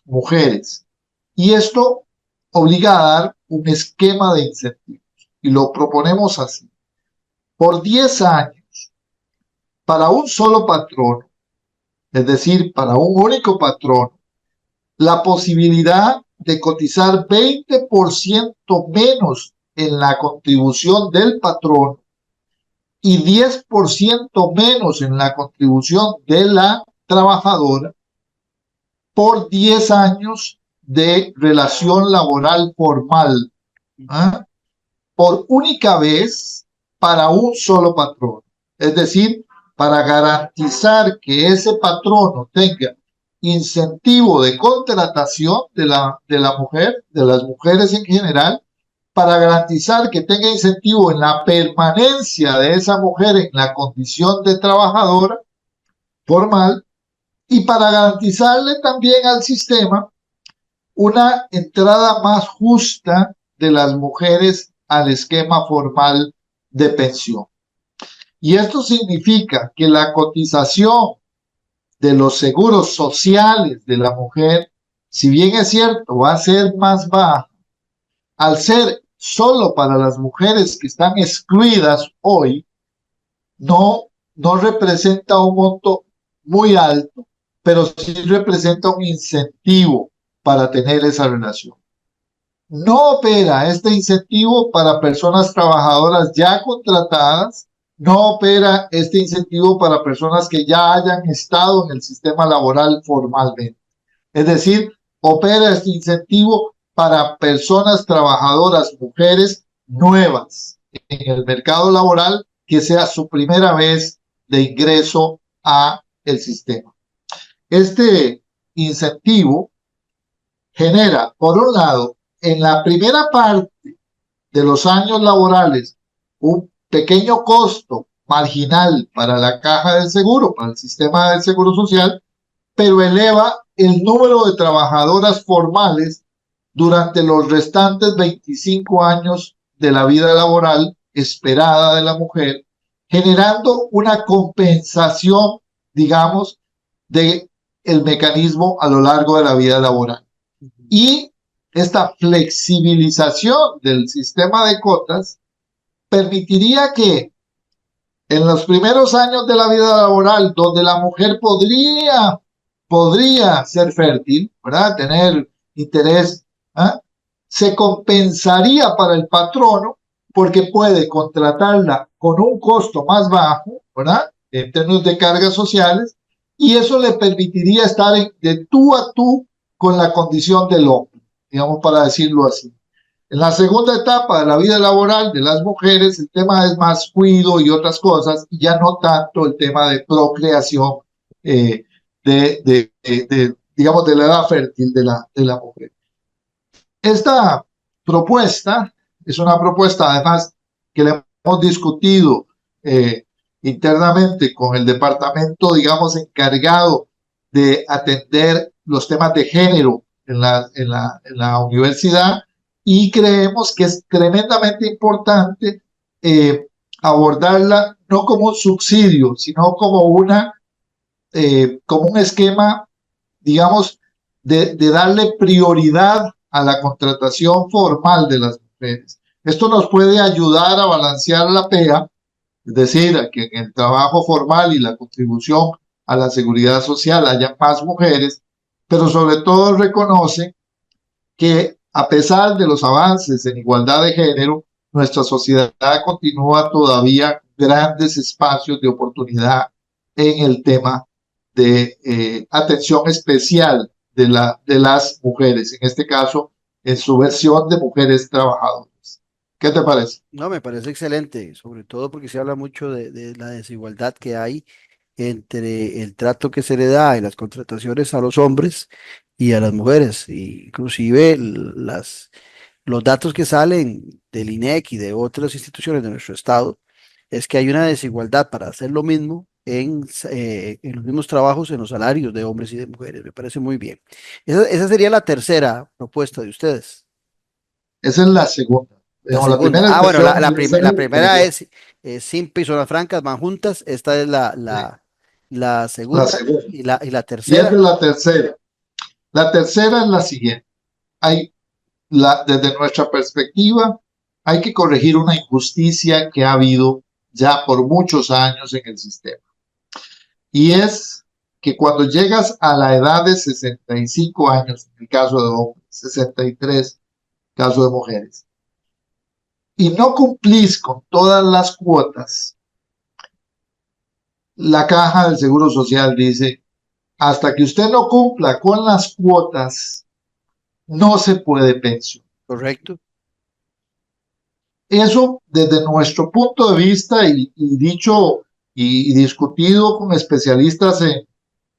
mujeres. Y esto obliga a dar un esquema de incentivos. Y lo proponemos así. Por 10 años, para un solo patrono, es decir, para un único patrono, la posibilidad de cotizar 20% menos en la contribución del patrono y 10% menos en la contribución de la trabajadora por 10 años de relación laboral formal, por única vez para un solo patrono. Es decir, para garantizar que ese patrono tenga incentivo de contratación de la mujer, de las mujeres en general, para garantizar que tenga incentivo en la permanencia de esa mujer en la condición de trabajadora formal, y para garantizarle también al sistema una entrada más justa de las mujeres al esquema formal de pensión. Y esto significa que la cotización de los seguros sociales de la mujer, si bien es cierto, va a ser más baja, al ser solo para las mujeres que están excluidas hoy, no representa un monto muy alto, pero sí representa un incentivo para tener esa relación. No opera este incentivo para personas trabajadoras ya contratadas, no opera este incentivo para personas que ya hayan estado en el sistema laboral formalmente. Es decir, opera este incentivo para personas trabajadoras, mujeres nuevas en el mercado laboral, que sea su primera vez de ingreso a el sistema. Este incentivo genera, por un lado, en la primera parte de los años laborales, un pequeño costo marginal para la caja del seguro, para el sistema del seguro social, pero eleva el número de trabajadoras formales durante los restantes 25 años de la vida laboral esperada de la mujer, generando una compensación, digamos, del mecanismo a lo largo de la vida laboral. Y esta flexibilización del sistema de cuotas permitiría que en los primeros años de la vida laboral, donde la mujer podría ser fértil, ¿verdad? Tener interés, ¿ah? Se compensaría para el patrono porque puede contratarla con un costo más bajo, ¿verdad? En términos de cargas sociales, y eso le permitiría estar de tú a tú con la condición del hombre, digamos, para decirlo así. En la segunda etapa de la vida laboral de las mujeres, el tema es más cuido y otras cosas, y ya no tanto el tema de procreación, digamos, de la edad fértil de la mujer. Esta propuesta es una propuesta, además, que le hemos discutido internamente con el departamento, digamos, encargado de atender los temas de género en la universidad, y creemos que es tremendamente importante abordarla no como un subsidio, sino como un esquema, digamos, de darle prioridad a la contratación formal de las mujeres. Esto nos puede ayudar a balancear la PEA, es decir, a que en el trabajo formal y la contribución a la seguridad social haya más mujeres, pero sobre todo reconoce que a pesar de los avances en igualdad de género, nuestra sociedad continúa todavía grandes espacios de oportunidad en el tema de atención especial de las mujeres, en este caso, en su versión de mujeres trabajadoras. ¿Qué te parece? No, me parece excelente, sobre todo porque se habla mucho de la desigualdad que hay entre el trato que se le da en las contrataciones a los hombres y a las mujeres. Inclusive los datos que salen del INEC y de otras instituciones de nuestro estado es que hay una desigualdad para hacer lo mismo en los mismos trabajos, en los salarios de hombres y de mujeres. Me parece muy bien. Esa sería la tercera propuesta de ustedes. Esa es la segunda. La Digamos, segunda. la Bueno, primera es la primera es simple y zonas francas van juntas. Esta es la segunda. la segunda. Y la Y esa tercera. es la tercera. La tercera es la siguiente. Desde nuestra perspectiva, hay que corregir una injusticia que ha habido ya por muchos años en el sistema. Y es que cuando llegas a la edad de 65 años, en el caso de hombres, 63, en el caso de mujeres, y no cumplís con todas las cuotas, la Caja del Seguro Social dice, hasta que usted no cumpla con las cuotas, no se puede pensionar. Correcto. Eso, desde nuestro punto de vista, y dicho y discutido con especialistas en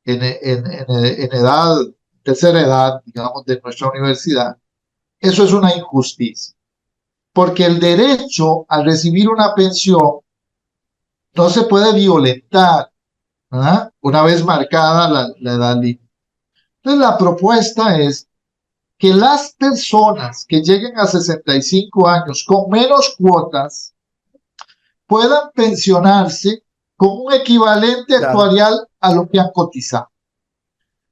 edad, tercera edad, digamos, de nuestra universidad, eso es una injusticia. Porque el derecho a recibir una pensión no se puede violentar, ¿verdad? Una vez marcada la edad límite. Entonces, la propuesta es que las personas que lleguen a 65 años con menos cuotas puedan pensionarse con un equivalente actuarial a lo que han cotizado.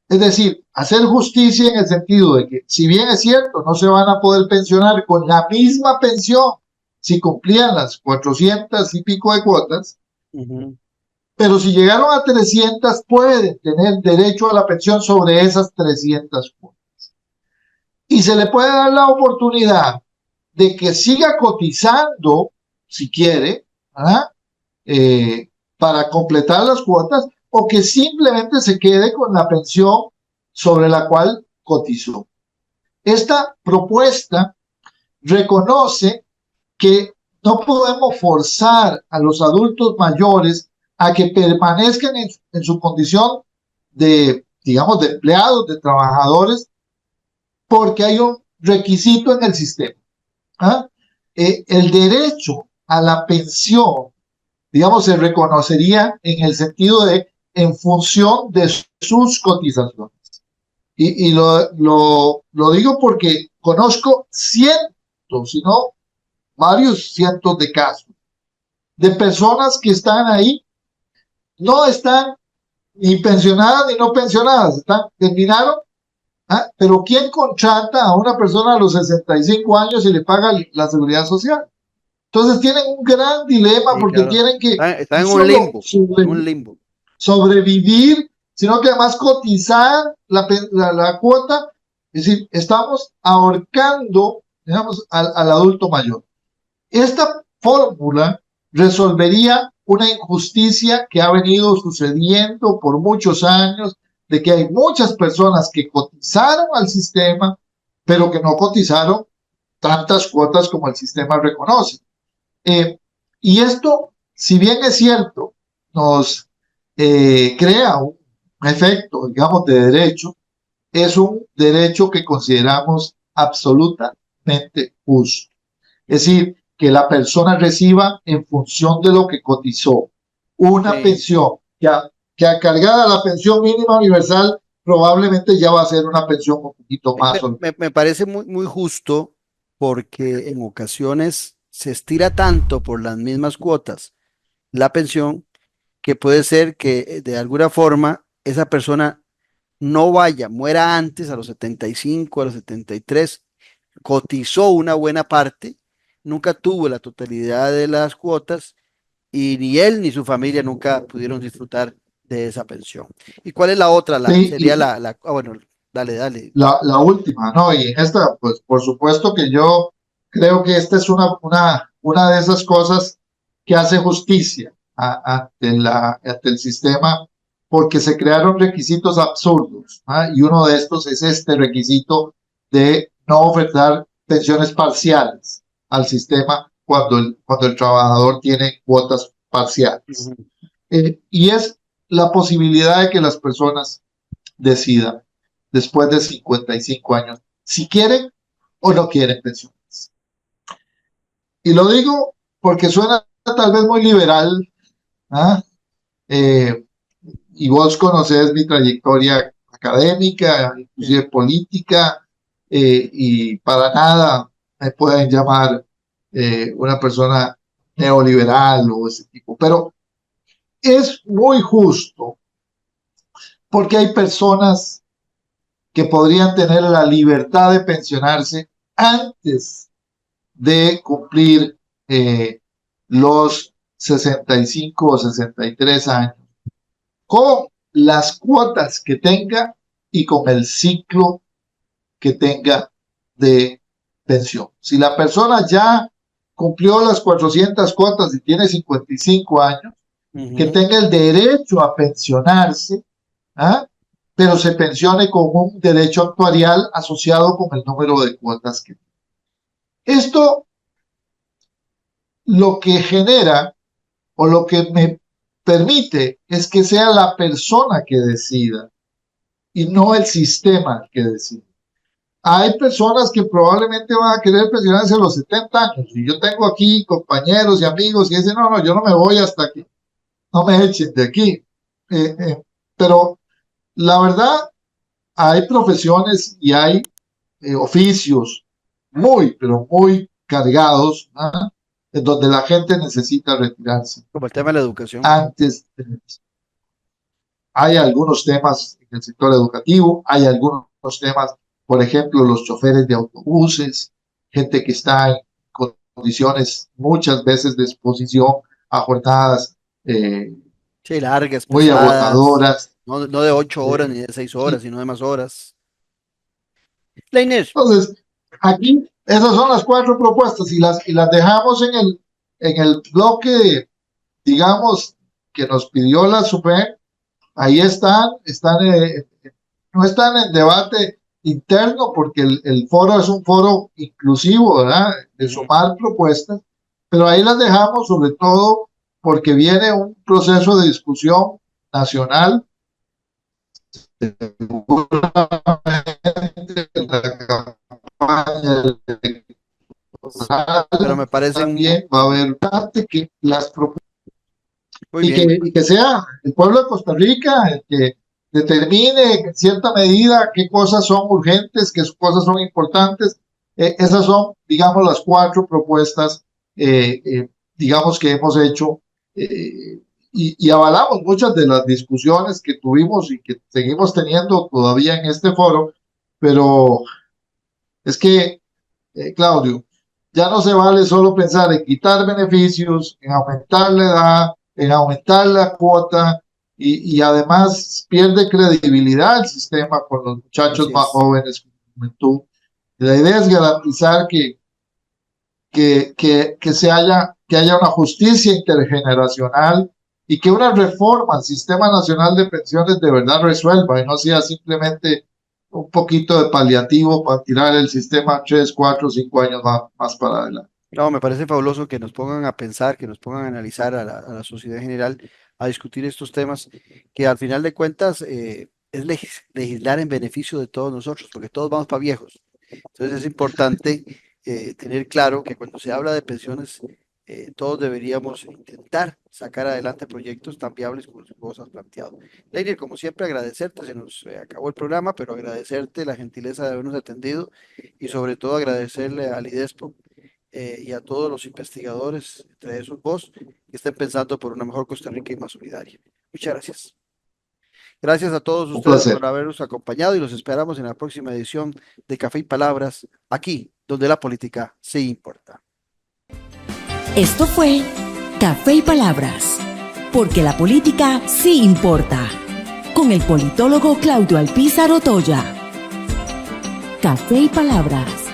Es decir, hacer justicia en el sentido de que, si bien es cierto, no se van a poder pensionar con la misma pensión si cumplían las 400 y pico de cuotas, pero si llegaron a 300 pueden tener derecho a la pensión sobre esas 300 cuotas. Y se le puede dar la oportunidad de que siga cotizando, si quiere, para completar las cuotas, o que simplemente se quede con la pensión sobre la cual cotizó. Esta propuesta reconoce que no podemos forzar a los adultos mayores a que permanezcan en su condición de, digamos, de empleados, de trabajadores, porque hay un requisito en el sistema. El derecho a la pensión, digamos, se reconocería en el sentido de en función de sus cotizaciones. Y lo digo porque conozco cientos, si no varios cientos de casos de personas que están ahí, no están ni pensionadas ni no pensionadas, terminaron ¿Ah? Pero ¿quién contrata a una persona a los 65 años y le paga la seguridad social? Entonces tienen un gran dilema Sí, porque claro. tienen que Está no en un solo limbo, en un limbo. sobrevivir, sino que además cotizar la cuota. Es decir, estamos ahorcando, digamos, al adulto mayor. Esta fórmula resolvería una injusticia que ha venido sucediendo por muchos años, de que hay muchas personas que cotizaron al sistema, pero que no cotizaron tantas cuotas como el sistema reconoce. Y esto, si bien es cierto, nos crea un efecto, digamos, de derecho, es un derecho que consideramos absolutamente justo. Es decir, que la persona reciba en función de lo que cotizó una pensión que cargada a la pensión mínima universal probablemente ya va a ser una pensión un poquito más. Me parece muy justo porque en ocasiones se estira tanto por las mismas cuotas la pensión que puede ser que de alguna forma esa persona no vaya, muera antes a los 75, a los 73, cotizó una buena parte, nunca tuvo la totalidad de las cuotas y ni él ni su familia nunca pudieron disfrutar de esa pensión. ¿Y cuál es la otra? Sí, Sería bueno, dale. La última, ¿no? Y en esta, pues por supuesto que yo creo que esta es una de esas cosas que hace justicia ante el sistema, porque se crearon requisitos absurdos, ¿ah? Y uno de estos es este requisito de no ofertar pensiones parciales al sistema cuando el trabajador tiene cuotas parciales. Y es la posibilidad de que las personas decidan después de 55 años si quieren o no quieren pensiones. Y lo digo porque suena tal vez muy liberal, ¿ah? Y vos conocés mi trayectoria académica, inclusive política, y para nada me pueden llamar una persona neoliberal o ese tipo, pero es muy justo porque hay personas que podrían tener la libertad de pensionarse antes de cumplir los 65 o 63 años, con las cuotas que tenga y con el ciclo que tenga de pensión. Si la persona ya cumplió las 400 cuotas y tiene 55 años, que tenga el derecho a pensionarse, ¿ah? Pero se pensione con un derecho actuarial asociado con el número de cuotas que tiene. Esto lo que genera o lo que me permite es que sea la persona que decida y no el sistema que decide. Hay personas que probablemente van a querer pensionarse a los 70 años y yo tengo aquí compañeros y amigos que dicen, no, yo no me voy hasta que no me echen de aquí. Pero la verdad, hay profesiones y hay oficios pero muy cargados, ¿ah? En donde la gente necesita retirarse. Como el tema de la educación. Hay algunos temas en el sector educativo, hay algunos temas, por ejemplo, los choferes de autobuses, gente que está en condiciones muchas veces de exposición a jornadas sí, largas, muy pesadas, agotadoras. no de 8 horas ni de 6 horas, sino de más horas. La Inés. Entonces, aquí esas son las 4 propuestas y las dejamos en el bloque, digamos, que nos pidió la SUPEM. Ahí no están en debate interno porque el foro es un foro inclusivo, ¿verdad? De sumar propuestas, pero ahí las dejamos sobre todo porque viene un proceso de discusión nacional. Pero me parece también va a haber que las propuestas y que sea el pueblo de Costa Rica el que determine en cierta medida qué cosas son urgentes, qué cosas son importantes. Esas son, digamos, las 4 propuestas, digamos, que hemos hecho y avalamos muchas de las discusiones que tuvimos y que seguimos teniendo todavía en este foro, pero es que, Claudio, ya no se vale solo pensar en quitar beneficios, en aumentar la edad, en aumentar la cuota y además pierde credibilidad el sistema con los muchachos más jóvenes, con la juventud. La idea es garantizar que haya una justicia intergeneracional y que una reforma al Sistema Nacional de Pensiones de verdad resuelva y no sea simplemente un poquito de paliativo para tirar el sistema 3, 4, 5 años más para adelante. No, me parece fabuloso que nos pongan a pensar, que nos pongan a analizar a la sociedad en general, a discutir estos temas, que al final de cuentas es legislar en beneficio de todos nosotros, porque todos vamos para viejos. Entonces es importante tener claro que cuando se habla de pensiones, todos deberíamos intentar sacar adelante proyectos tan viables como los que vos has planteado. Leiner, como siempre, agradecerte, se nos acabó el programa, pero agradecerte la gentileza de habernos atendido y sobre todo agradecerle al IDESPO y a todos los investigadores, entre esos vos, que estén pensando por una mejor Costa Rica y más solidaria. Muchas gracias. Gracias a todos ustedes por habernos acompañado y los esperamos en la próxima edición de Café y Palabras, aquí donde la política sí importa. Esto fue Café y Palabras, porque la política sí importa, con el politólogo Claudio Alpizar Otoya. Café y Palabras.